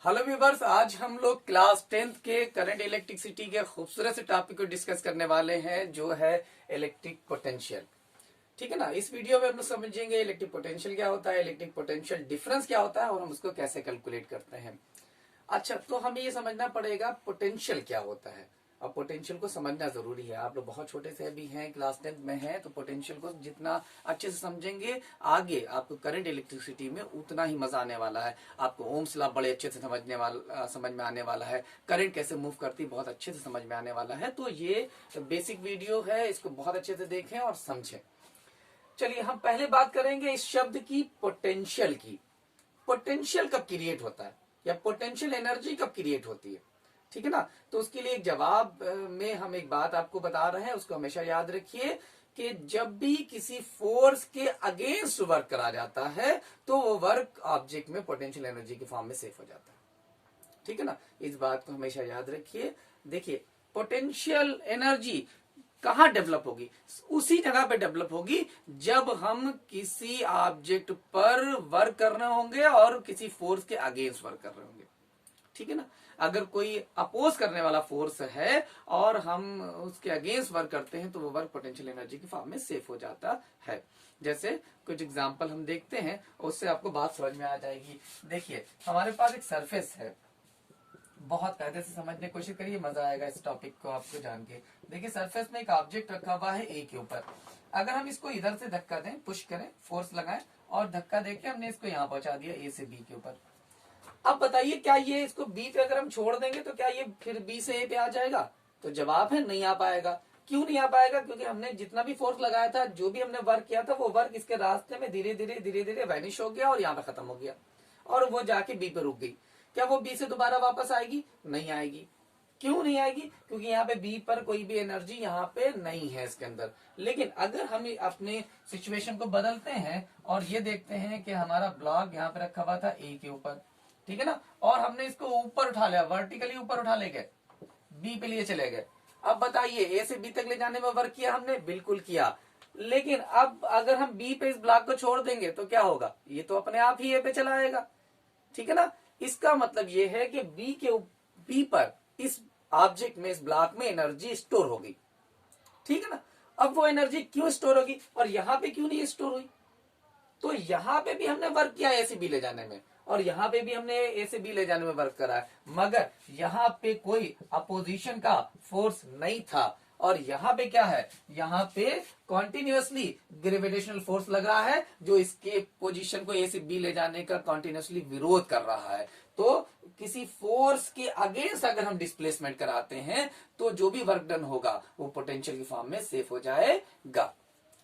Hello viewers, आज हम लोग क्लास 10th के करंट इलेक्ट्रिसिटी के खूबसूरत से टॉपिक को डिस्कस करने वाले हैं जो है इलेक्ट्रिक पोटेंशियल। ठीक है ना। इस वीडियो में हम लोग समझेंगे इलेक्ट्रिक पोटेंशियल क्या होता है, इलेक्ट्रिक पोटेंशियल डिफरेंस क्या होता है और हम उसको कैसे कैलकुलेट करते हैं। अच्छा, तो हमें ये समझना पड़ेगा पोटेंशियल क्या होता है। अब पोटेंशियल को समझना जरूरी है। आप लोग बहुत छोटे से भी हैं, क्लास 10th में हैं, तो पोटेंशियल को जितना अच्छे से समझेंगे आगे आपको करंट इलेक्ट्रिसिटी में उतना ही मजा आने वाला है। आपको ओम्स लॉ बड़े अच्छे से समझ में आने वाला है। करंट कैसे मूव करती है बहुत अच्छे से समझ में आने वाला है। तो ये बेसिक वीडियो है, इसको बहुत अच्छे से देखें और समझें। चलिए हम पहले बात करेंगे इस शब्द की, पोटेंशियल की। पोटेंशियल कब क्रिएट होता है या पोटेंशियल एनर्जी कब क्रिएट होती है, ठीक है ना। तो उसके लिए एक जवाब में हम एक बात आपको बता रहे हैं, उसको हमेशा याद रखिए कि जब भी किसी फोर्स के अगेंस्ट वर्क करा जाता है तो वो वर्क ऑब्जेक्ट में पोटेंशियल एनर्जी के फॉर्म में सेव हो जाता है। ठीक है ना, इस बात को हमेशा याद रखिए। देखिए, पोटेंशियल एनर्जी कहाँ डेवलप होगी? उसी जगह पे डेवलप होगी जब हम किसी ऑब्जेक्ट पर वर्क कर रहे होंगे और किसी फोर्स के अगेंस्ट वर्क कर रहे होंगे। ठीक है ना। अगर कोई अपोज करने वाला फोर्स है और हम उसके अगेंस्ट वर्क करते हैं तो वो वर्क पोटेंशियल एनर्जी के फॉर्म में सेफ हो जाता है। जैसे कुछ एग्जांपल हम देखते हैं, उससे आपको बात समझ में आ जाएगी। देखिए, हमारे पास एक सरफेस है, बहुत कायदे से समझने की कोशिश करिए, मजा आएगा इस टॉपिक को आपको जान के। देखिए, सरफेस में एक ऑब्जेक्ट रखा हुआ है ए के ऊपर। अगर हम इसको इधर से धक्का दें, पुश करें, फोर्स लगाएं और धक्का देके हमने इसको यहाँ पहुंचा दिया ए से बी के ऊपर। अब बताइए, क्या ये इसको बी पे अगर हम छोड़ देंगे तो क्या ये फिर बी से ए पे आ जाएगा? तो जवाब है नहीं आ पाएगा। क्यों नहीं आ पाएगा? क्योंकि हमने जितना भी फोर्स लगाया था, जो भी हमने वर्क किया था, वो वर्क इसके रास्ते में धीरे धीरे वैनिश हो गया और यहाँ पे खत्म हो गया और वो जाके बी पे रुक गई। क्या वो बी से दोबारा वापस आएगी? नहीं आएगी। क्यों नहीं आएगी? क्योंकि यहाँ पे बी पर कोई भी एनर्जी यहाँ पे नहीं है इसके अंदर। लेकिन अगर हम अपने सिचुएशन को बदलते हैं और ये देखते हैं कि हमारा ब्लॉक यहाँ पे रखा हुआ था ए के ऊपर, ठीक है ना, और हमने इसको ऊपर उठा लिया, वर्टिकली ऊपर उठा ले गए, बी पे लिए चले गए। अब बताइए, ए से बी तक ले जाने में वर्क किया हमने? बिल्कुल किया। लेकिन अब अगर हम बी पे इस ब्लॉक को छोड़ देंगे तो क्या होगा? ये तो अपने आप ही ए पे चला आएगा। ठीक है ना। इसका मतलब ये है कि बी पर इस ऑब्जेक्ट में, इस ब्लॉक में एनर्जी स्टोर होगी। ठीक है ना। अब वो एनर्जी क्यों स्टोर होगी और यहां पे क्यों नहीं स्टोर हुई? तो यहां पे भी हमने वर्क किया ए से बी ले जाने में और यहां पे भी हमने ए से बी ले जाने में वर्क करा है, मगर यहां पे कोई अपोजिशन का फोर्स नहीं था। और यहाँ पे क्या है? यहाँ पे कॉन्टिन्यूअसली ग्रेविटेशनल फोर्स लगा है जो इसके पोजीशन को ए से बी ले जाने का कॉन्टिन्यूअसली विरोध कर रहा है। तो किसी फोर्स के अगेंस्ट अगर हम डिस्प्लेसमेंट कराते हैं तो जो भी वर्क डन होगा वो पोटेंशियल की फॉर्म में सेफ हो जाएगा।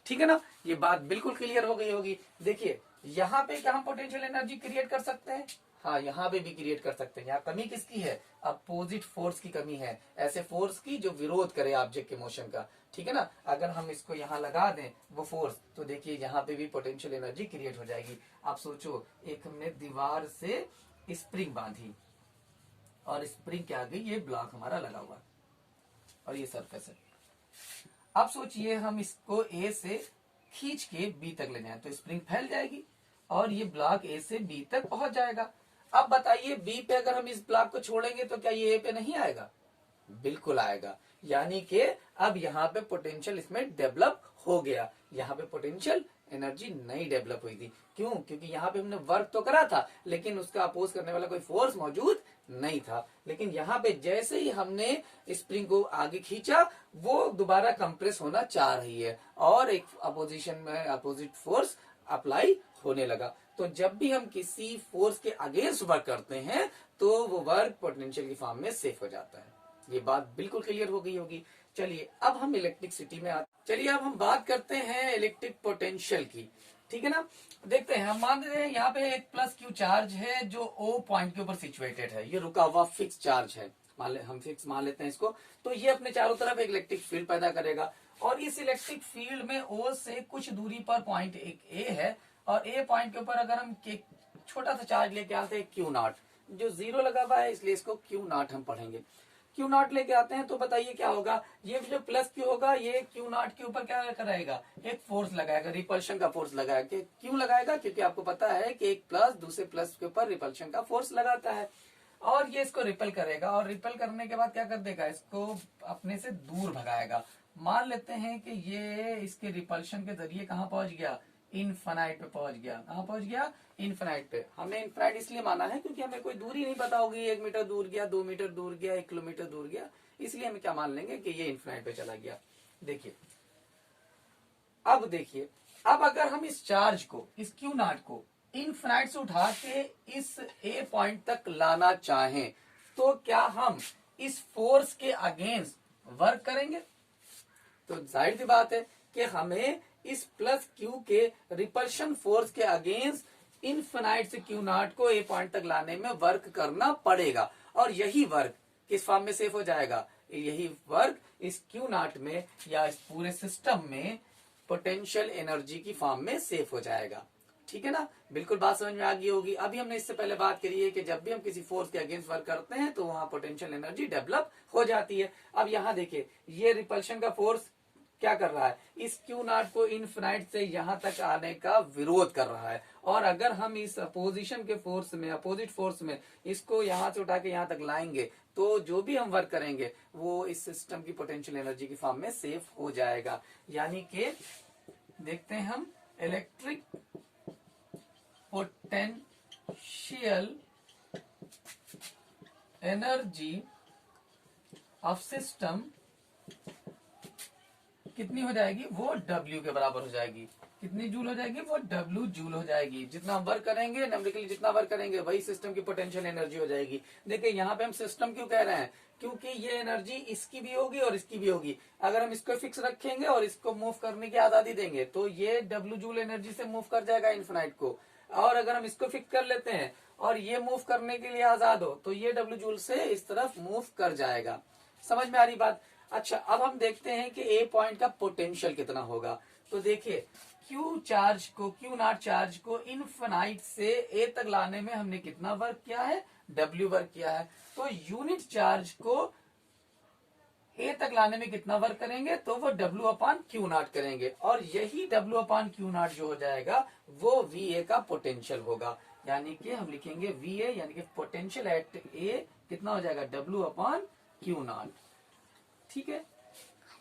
ठीक है ना। ये बात बिल्कुल क्लियर हो गई होगी। देखिए, यहाँ पे क्या हम पोटेंशियल एनर्जी क्रिएट कर सकते हैं? हाँ, यहाँ पे भी क्रिएट कर सकते हैं। यहाँ कमी किसकी है? अपोजिट फोर्स की कमी है, ऐसे फोर्स की जो विरोध करे ऑब्जेक्ट के मोशन का। ठीक है ना। अगर हम इसको यहाँ लगा दें वो फोर्स, तो देखिए यहाँ पे भी पोटेंशियल एनर्जी क्रिएट हो जाएगी। आप सोचो, एक हमने दीवार से स्प्रिंग बांधी और स्प्रिंग के आगे ये ब्लॉक हमारा लगा हुआ और ये सरफेस है। अब सोचिए हम इसको ए से खींच के बी तक ले जाएं तो स्प्रिंग फैल जाएगी और ये ब्लॉक ए से बी तक पहुंच जाएगा। अब बताइए, बी पे अगर हम इस ब्लॉक को छोड़ेंगे तो क्या ये ए पे नहीं आएगा? बिल्कुल आएगा। यानी कि अब यहाँ पे पोटेंशियल इसमें डेवलप हो गया। यहाँ पे पोटेंशियल एनर्जी नहीं डेवलप हुई थी। क्यों? क्योंकि यहाँ पे हमने वर्क तो करा था लेकिन उसका अपोज करने वाला कोई फोर्स मौजूद नहीं था। लेकिन यहाँ पे जैसे ही हमने स्प्रिंग को आगे खींचा, वो दोबारा कंप्रेस होना चाह रही है और एक अपोजिशन में अपोजिट फोर्स अप्लाई होने लगा। तो जब भी हम किसी फोर्स के अगेंस्ट वर्क करते हैं तो वो वर्क पोटेंशियल की फॉर्म में सेफ हो जाता है। ये बात बिल्कुल क्लियर हो गई होगी। चलिए अब हम इलेक्ट्रिसिटी में चलिए अब हम बात करते हैं इलेक्ट्रिक पोटेंशियल की। ठीक है ना। देखते हैं, हम मान रहे हैं यहाँ पे एक प्लस क्यू चार्ज है जो ओ पॉइंट के ऊपर सिचुएटेड है। ये रुका हुआ फिक्स चार्ज है, हम फिक्स मान लेते हैं इसको। तो ये अपने चारों तरफ एक इलेक्ट्रिक फील्ड पैदा करेगा और इस इलेक्ट्रिक फील्ड में ओ से कुछ दूरी पर पॉइंट एक ए है और ए पॉइंट के ऊपर अगर हम छोटा सा चार्ज लेके आते हैं क्यू नॉट, जो जीरो लगा हुआ है इसलिए इसको क्यू नॉट हम पढ़ेंगे। क्यू नॉट लेके आते हैं तो बताइए क्या होगा? ये जो प्लस क्यू होगा ये क्यू नॉट के ऊपर क्या कराएगा? एक फोर्स लगाएगा, रिपल्शन का फोर्स लगाएगा। क्यों लगाएगा? क्योंकि आपको पता है कि एक प्लस दूसरे प्लस के ऊपर रिपल्शन का फोर्स लगाता है। और ये इसको रिपेल करेगा, और रिपेल करने के बाद क्या कर देगा, इसको अपने से दूर भगाएगा। मान लेते हैं कि ये इसके रिपल्शन के जरिए कहाँ पहुंच गया, इनफाइनाइट पे पहुंच गया। कहाँ पहुंच गया, इनफाइनाइट पे। हमने इनफाइनाइट इसलिए माना है क्योंकि हमें कोई दूरी नहीं पता होगी, 1 मीटर दूर गया, 2 मीटर दूर गया, 1 किलोमीटर दूर गया, इसलिए हम क्या मान लेंगे कि ये इनफाइनाइट पे चला गया। देखिए अब देखिए, अब अगर हम इस चार्ज को, इस क्यू नॉट को इनफाइनाइट से उठा के इस ए पॉइंट तक लाना चाहें, तो क्या हम इस फोर्स के अगेंस्ट वर्क करेंगे? तो जाहिर सी बात है कि हमें इस प्लस क्यू के रिपल्शन फोर्स के अगेंस्ट इनफाइनाइट से क्यू नॉट को ए पॉइंट तक लाने में वर्क करना पड़ेगा। और यही वर्क किस फॉर्म में सेव हो जाएगा, यही वर्क इस क्यू नॉट में या इस पूरे सिस्टम में पोटेंशियल एनर्जी की फॉर्म में सेव हो जाएगा। ठीक है ना, बिल्कुल बात समझ में आ गई होगी। अभी हमने इससे पहले बात करी है कि जब भी हम किसी फोर्स के अगेंस्ट वर्क करते हैं तो वहां पोटेंशियल एनर्जी डेवलप हो जाती है। अब यहाँ देखिए, ये रिपल्शन का फोर्स क्या कर रहा है, इस क्यू नॉट को इनफिनाइट से यहां तक आने का विरोध कर रहा है। और अगर हम इस अपोजिशन के फोर्स में, अपोजिट फोर्स में इसको यहां से उठा के यहां तक लाएंगे, तो जो भी हम वर्क करेंगे वो इस सिस्टम की पोटेंशियल एनर्जी की फॉर्म में सेव हो जाएगा। यानी कि देखते हैं हम, electric potential energy of system कितनी हो जाएगी, वो W के बराबर हो जाएगी। कितनी जूल हो जाएगी, वो W जूल हो जाएगी। जितना हम वर्क करेंगे, न्यूमेरिकली जितना वर्क करेंगे, वही सिस्टम की पोटेंशियल एनर्जी हो जाएगी। देखिए यहाँ पे हम सिस्टम क्यों कह रहे हैं, क्योंकि ये एनर्जी इसकी भी होगी और इसकी भी होगी। अगर हम इसको फिक्स रखेंगे और इसको मूव करने की आजादी देंगे तो ये W जूल एनर्जी से मूव कर जाएगा इनफिनाइट को। और अगर हम इसको फिक्स कर लेते हैं और ये मूव करने के लिए आजाद हो तो ये W जूल से इस तरफ मूव कर जाएगा। समझ में आ रही बात? अच्छा, अब हम देखते हैं कि ए पॉइंट का पोटेंशियल कितना होगा। तो देखिए, क्यू नॉट चार्ज को इनफिनाइट से ए तक लाने में हमने कितना वर्क किया है, W वर्क किया है। तो यूनिट चार्ज को ए तक लाने में कितना वर्क करेंगे, तो वो W अपॉन क्यू नॉट करेंगे। और यही W अपॉन क्यू नॉट जो हो जाएगा वो VA का पोटेंशियल होगा। यानी कि हम लिखेंगे VA, यानी कि पोटेंशियल एट ए कितना हो जाएगा, W अपॉन क्यू नॉट। ठीक है,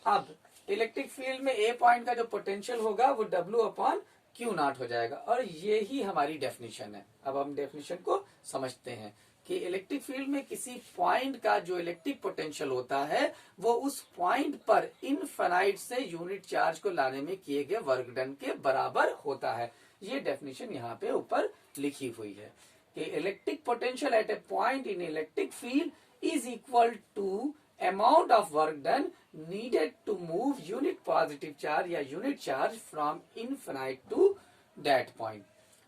अब इलेक्ट्रिक फील्ड में ए पॉइंट का जो पोटेंशियल होगा वो W अपॉन क्यू नॉट हो जाएगा। और ये ही हमारी डेफिनेशन है। अब हम डेफिनेशन को समझते हैं कि इलेक्ट्रिक फील्ड में किसी पॉइंट का जो इलेक्ट्रिक पोटेंशियल होता है वो उस पॉइंट पर इनफिनाइट से यूनिट चार्ज को लाने में किए गए वर्क डन के बराबर होता है। ये डेफिनेशन यहाँ पे ऊपर लिखी हुई है कि electric potential at a point in electric field is equal to amount of work done needed to move unit positive charge या unit charge from infinite to that point।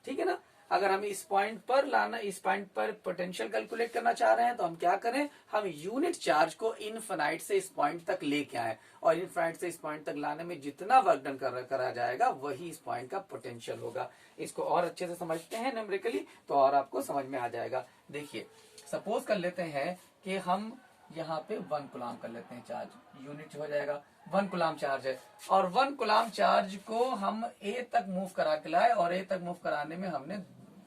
ठीक है ना, अगर हम इस पॉइंट पर लाना, इस पॉइंट पर पोटेंशियल कैलकुलेट करना चाह रहे हैं तो हम क्या करें, हम यूनिट चार्ज को इनफिनाइट से इस पॉइंट तक लेके आए और इनफिनाइट से इस पॉइंट तक लाने में जितना वर्क डन करा जाएगा वही इस पॉइंट का पोटेंशियल होगा। इसको और अच्छे से समझते हैं न्यूमेरिकली तो और आपको समझ में आ जाएगा। देखिए, सपोज कर लेते हैं कि हम यहाँ पे 1 कूलाम कर लेते हैं चार्ज, यूनिट हो जाएगा 1 कूलाम चार्ज है। और 1 कूलाम चार्ज को हम ए तक मूव करा के लाए और ए तक मूव कराने में हमने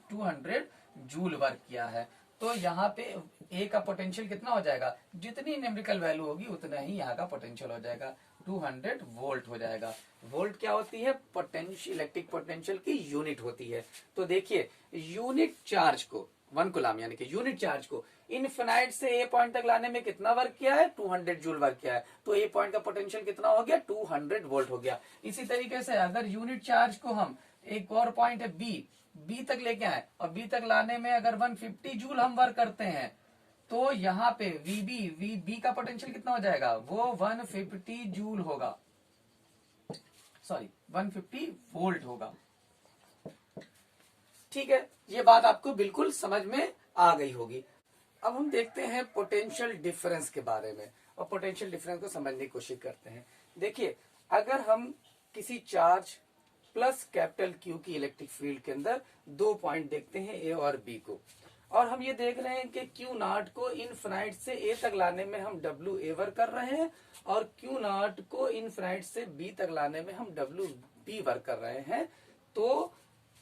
200 जूल वर्क किया है। तो यहाँ पे ए का पोटेंशियल कितना हो जाएगा, जितनी न्यूमेरिकल वैल्यू होगी उतना ही यहाँ का पोटेंशियल हो जाएगा, 200 वोल्ट हो जाएगा। वोल्ट क्या होती है, पोटेंशियल, इलेक्ट्रिक पोटेंशियल की यूनिट होती है। तो देखिए, यूनिट चार्ज को 1 कूलाम यानी कि यूनिट चार्ज को इनफिनाइट से ए पॉइंट तक लाने में कितना वर्क किया है, 200 जूल वर्क किया है। तो ए पॉइंट का पोटेंशियल कितना हो गया, 200 वोल्ट हो गया। इसी तरीके से अगर यूनिट चार्ज को हम, एक और पॉइंट है बी तक लेके आए और बी तक लाने में अगर 150 जूल हम वर्क करते हैं तो यहाँ पे वी का पोटेंशियल कितना हो जाएगा, वो 150 जूल होगा, सॉरी 150 वोल्ट होगा। ठीक है, ये बात आपको बिल्कुल समझ में आ गई होगी। अब हम देखते हैं पोटेंशियल डिफरेंस के बारे में और पोटेंशियल डिफरेंस को समझने की कोशिश करते हैं। देखिए, अगर हम किसी चार्ज प्लस कैपिटल क्यू की इलेक्ट्रिक फील्ड के अंदर 2 पॉइंट देखते हैं, ए और बी को, और हम ये देख रहे हैं कि क्यू नॉट को इनफिनाइट से ए तक लाने में हम W ए वर्क कर रहे हैं और क्यू नॉट को इनफिनाइट से बी तक लाने में हम W बी वर्क कर रहे हैं, तो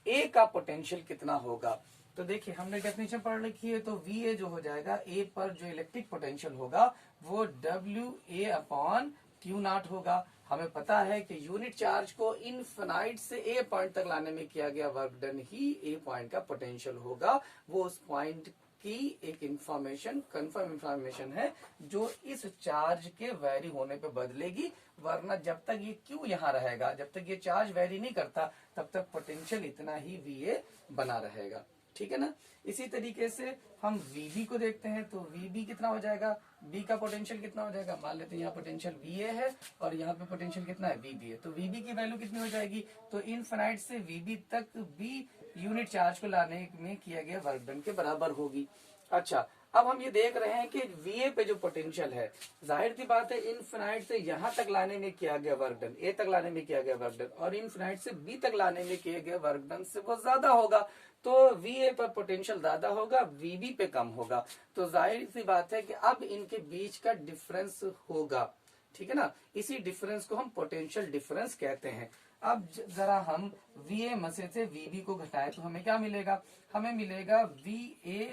ए का पोटेंशियल कितना होगा। तो देखिए हमने डेफिनेशन पढ़ रखी है, तो VA जो हो जाएगा, A पर जो इलेक्ट्रिक पोटेंशियल होगा वो WA अपॉन क्यू नॉट होगा। हमें पता है कि यूनिट चार्ज को इनफिनाइट से A पॉइंट तक लाने में किया गया work done he A point का पोटेंशियल होगा। वो उस पॉइंट की एक इंफॉर्मेशन, कंफर्म इंफॉर्मेशन है जो इस चार्ज के वेरी होने पे बदलेगी, वरना जब तक ये क्यू यहाँ रहेगा, जब तक ये चार्ज वेरी नहीं करता, तब तक पोटेंशियल इतना ही VA बना रहेगा। ठीक है ना। इसी तरीके से हम VB को देखते हैं, तो VB कितना हो जाएगा, B का पोटेंशियल कितना हो जाएगा, मान लेते हैं यहाँ पोटेंशियल VA है और यहाँ पे पोटेंशियल कितना है, VB है, तो VB की वैल्यू कितनी हो जाएगी, तो इनफिनाइट से VB तक B यूनिट चार्ज को लाने में किया गया वर्क डन के बराबर होगी। अच्छा, अब हम ये देख रहे हैं कि VA पे जो पोटेंशियल है, जाहिर सी बात है इनफिनाइट से यहाँ तक लाने में किया गया वर्क डन, A तक लाने में किया गया वर्क डन, और इनफिनाइट से B तक लाने में किए गए वर्क डन से बहुत ज्यादा होगा, तो VA पर पोटेंशियल ज्यादा होगा, VB पे कम होगा, तो जाहिर सी बात है कि अब इनके बीच का डिफरेंस होगा। ठीक है ना, इसी डिफरेंस को हम पोटेंशियल डिफरेंस कहते हैं। अब जरा हम VA मसे से VB को घटाएं तो हमें क्या मिलेगा, हमें मिलेगा VA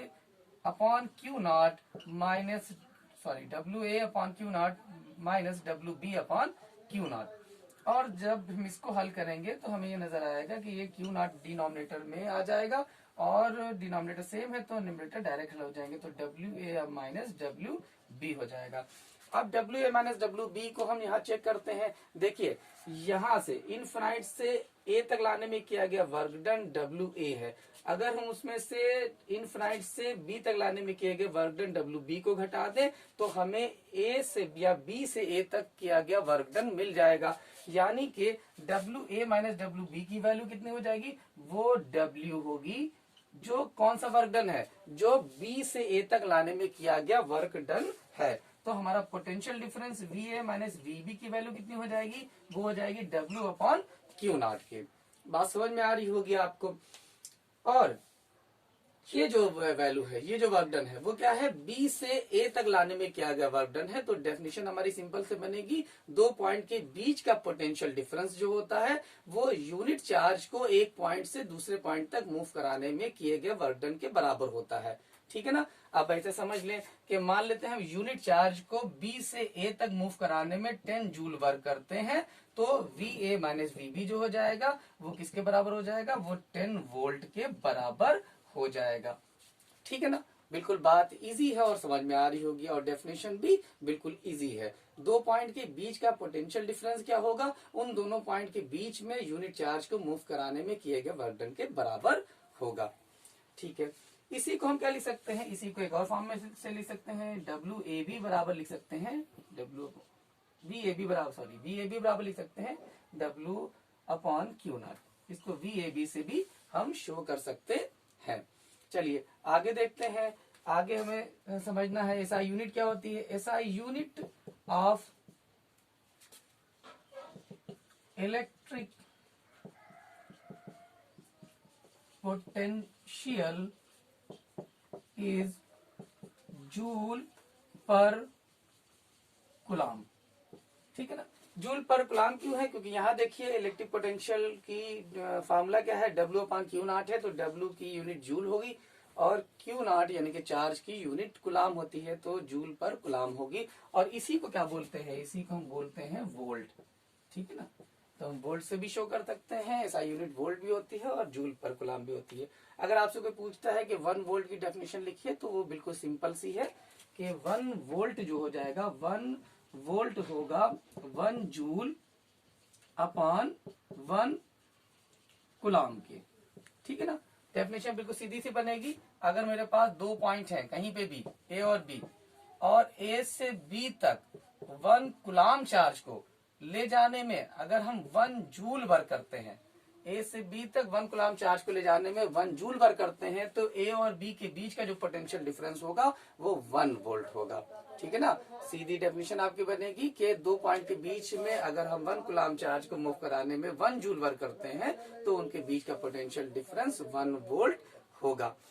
upon Q not minus WA upon Q not minus WB upon Q not. और जब हम इसको हल करेंगे तो हमें ये नजर आएगा कि ये क्यू नॉट डिनोमिनेटर में आ जाएगा और डिनोमिनेटर सेम है तो न्यूमरेटर डायरेक्ट हल हो जाएंगे, तो WA माइनस WB हो जाएगा। अब WA माइनस WB को हम यहाँ चेक करते हैं। देखिए यहाँ से इनफिनाइट से A तक लाने में किया गया वर्क डन WA है, अगर हम उसमें से इनफिनाइट से B तक लाने में किए गए वर्क डन WB को घटा दें तो हमें A से या B से A तक किया गया वर्क डन मिल जाएगा, यानी कि WA माइनस WB की वैल्यू कितनी हो जाएगी, वो W होगी जो कौन सा वर्क डन है, जो B से A तक लाने में किया गया वर्क डन है। तो हमारा potential difference VA minus VB की वैल्यू कितनी हो जाएगी, वो हो जाएगी W अपॉन क्यू नॉट के। बात समझ में आ रही होगी आपको। और ये जो वैल्यू है, ये जो वर्क डन है वो क्या है, B से A तक लाने में किया गया वर्क डन है, तो डेफिनेशन हमारी सिंपल से बनेगी, दो पॉइंट के बीच का पोटेंशियल डिफरेंस जो होता है वो यूनिट चार्ज को एक पॉइंट से दूसरे पॉइंट तक मूव कराने में किए गए वर्क डन के बराबर होता है। ठीक है ना। अब ऐसे समझ लें कि मान लेते हैं हम यूनिट चार्ज को B से A तक मूव कराने में 10 जूल वर्क करते हैं, तो VA माइनस VB जो हो जाएगा वो किसके बराबर हो जाएगा, वो 10 वोल्ट के बराबर हो जाएगा। ठीक है ना, बिल्कुल बात इजी है और समझ में आ रही होगी, और डेफिनेशन भी बिल्कुल इजी है। दो पॉइंट के बीच का पोटेंशियल डिफरेंस क्या होगा, उन दोनों पॉइंट के बीच में यूनिट चार्ज को मूव कराने में किए गए वर्क डन के बराबर होगा। ठीक है, इसी को हम क्या लिख सकते हैं, इसी को एक और फॉर्म में से लिख सकते हैं, WAB बराबर लिख सकते हैं VAB बराबर लिख सकते हैं W अपॉन क्यू नॉट। इसको VAB से भी हम शो कर सकते हैं। चलिए आगे देखते हैं। आगे हमें समझना है SI यूनिट क्या होती है। SI unit of electric potential is joule पर कुलाम। ठीक है ना, जूल पर कुलाम क्यों है, क्योंकि यहाँ देखिए इलेक्ट्रिक पोटेंशियल की फार्मूला क्या है, W अपॉन क्यू नॉट है, तो W की यूनिट जूल होगी और क्यू नॉट यानी कि चार्ज की यूनिट कुलाम होती है, तो जूल पर कुलाम होगी। और इसी को क्या बोलते हैं, इसी को हम बोलते हैं वोल्ट। ठीक है ना, तो हम वोल्ट से भी शो कर सकते हैं, SI यूनिट वोल्ट भी होती है और जूल पर कुलाम भी होती है। अगर आपसे कोई पूछता है कि 1 वोल्ट की डेफिनेशन लिखिए, तो वो बिल्कुल सिंपल सी है कि 1 वोल्ट जो हो जाएगा, 1 वोल्ट होगा 1 जूल अपॉन 1 कुलाम के। ठीक है ना, डेफिनेशन बिल्कुल सीधी सी बनेगी। अगर मेरे पास दो पॉइंट हैं कहीं पे भी A और B, और A से B तक 1 कुलाम चार्ज को ले जाने में अगर हम 1 जूल वर्क करते हैं, A से B तक 1 कुलाम चार्ज को ले जाने में 1 जूल वर्क करते हैं, तो A और B के बीच का जो पोटेंशियल डिफरेंस होगा वो 1 वोल्ट होगा। ठीक है ना, सीधी डेफिनेशन आपकी बनेगी कि दो पॉइंट के बीच में अगर हम 1 कुलाम चार्ज को मूव कराने में 1 जूल वर्क करते हैं तो उनके बीच का पोटेंशियल डिफरेंस 1 वोल्ट होगा।